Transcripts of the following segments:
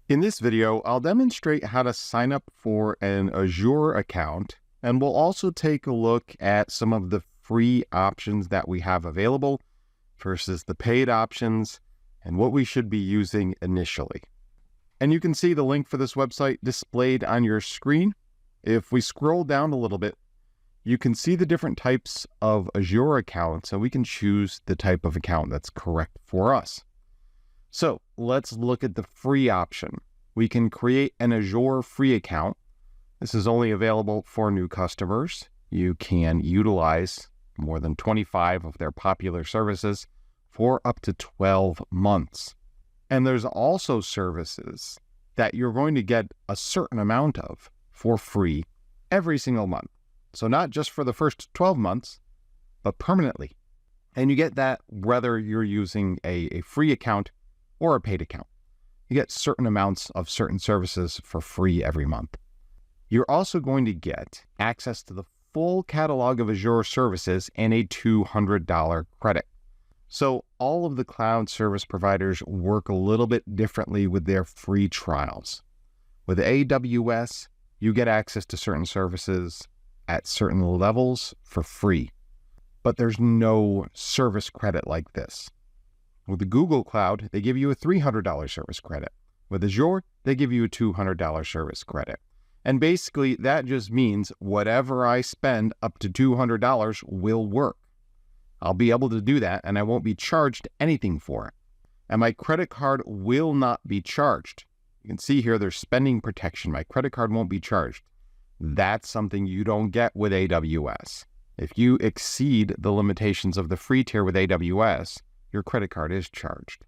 In this video, I'll demonstrate how to sign up for an Azure account, and we'll also take a look at some of the free options that we have available versus the paid options and what we should be using initially. And you can see the link for this website displayed on your screen. If we scroll down a little bit, you can see the different types of Azure accounts, and we can choose the type of account that's correct for us. So let's look at the free option. We can create an Azure free account. This is only available for new customers. You can utilize more than 25 of their popular services for up to 12 months. And there's also services that you're going to get a certain amount of for free every single month. So not just for the first 12 months, but permanently. And you get that whether you're using a free account or a paid account. You get certain amounts of certain services for free every month. You're also going to get access to the full catalog of Azure services and a $200 credit. So all of the cloud service providers work a little bit differently with their free trials. With AWS, you get access to certain services at certain levels for free, but there's no service credit like this. With the Google Cloud, they give you a $300 service credit. With Azure, they give you a $200 service credit. And basically, that just means whatever I spend up to $200 will work. I'll be able to do that, and I won't be charged anything for it. And my credit card will not be charged. You can see here there's spending protection. My credit card won't be charged. That's something you don't get with AWS. If you exceed the limitations of the free tier with AWS, your credit card is charged.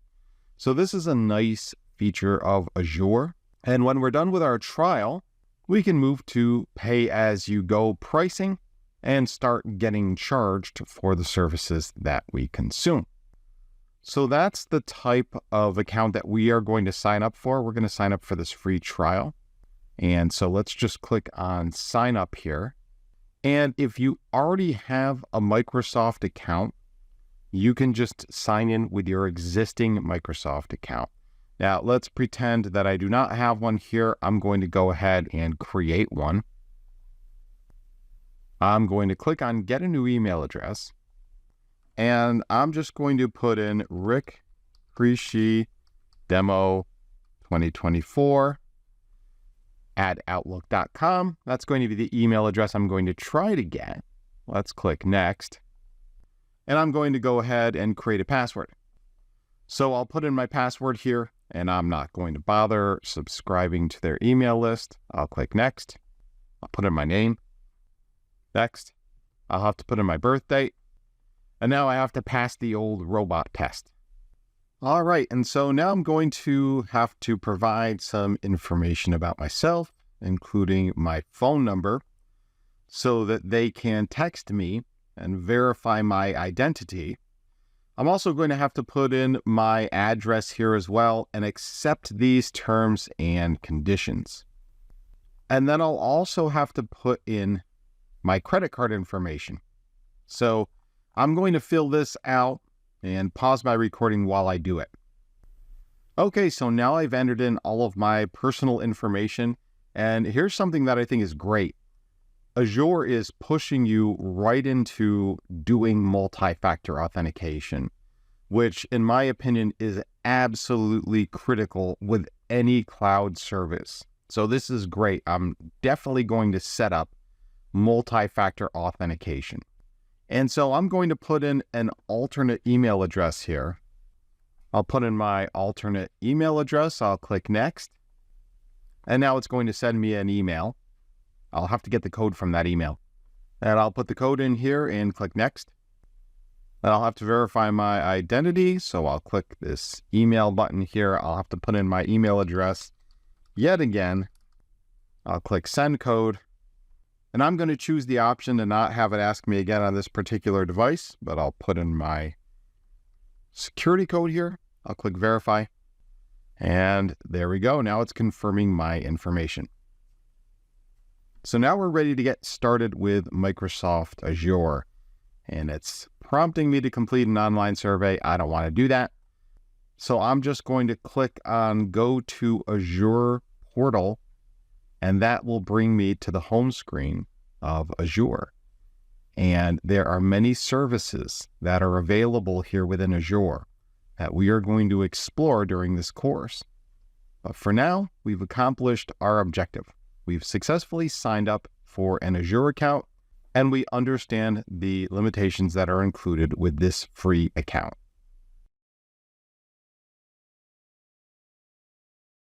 So this is a nice feature of Azure. And when we're done with our trial, we can move to pay-as-you-go pricing and start getting charged for the services that we consume. So that's the type of account that we are going to sign up for. We're going to sign up for this free trial. And so let's just click on sign up here. And if you already have a Microsoft account, you can just sign in with your existing Microsoft account. Now, let's pretend that I do not have one here. I'm going to go ahead and create one. I'm going to click on Get a New Email Address. And I'm just going to put in Rick Creasy Demo 2024 at Outlook.com. That's going to be the email address I'm going to try to get. Let's click Next. And I'm going to go ahead and create a password. So I'll put in my password here, and I'm not going to bother subscribing to their email list. I'll click Next. I'll put in my name. Next. I'll have to put in my birth date. And now I have to pass the old robot test. All right, and so now I'm going to have to provide some information about myself, including my phone number, so that they can text me and verify my identity. I'm also going to have to put in my address here as well and accept these terms and conditions. And then I'll also have to put in my credit card information. So I'm going to fill this out and pause my recording while I do it. Okay, so now I've entered in all of my personal information, and here's something that I think is great. Azure is pushing you right into doing multi-factor authentication, which in my opinion is absolutely critical with any cloud service. So this is great. I'm definitely going to set up multi-factor authentication. And so I'm going to put in an alternate email address here. I'll put in my alternate email address. I'll click Next. And now it's going to send me an email. I'll have to get the code from that email. And I'll put the code in here and click Next. And I'll have to verify my identity. So I'll click this email button here. I'll have to put in my email address yet again. I'll click Send Code. And I'm going to choose the option to not have it ask me again on this particular device, but I'll put in my security code here. I'll click Verify. And there we go. Now it's confirming my information. So now we're ready to get started with Microsoft Azure. And it's prompting me to complete an online survey. I don't want to do that. So I'm just going to click on Go to Azure Portal, and that will bring me to the home screen of Azure. And there are many services that are available here within Azure that we are going to explore during this course. But for now, we've accomplished our objective. We've successfully signed up for an Azure account, and we understand the limitations that are included with this free account.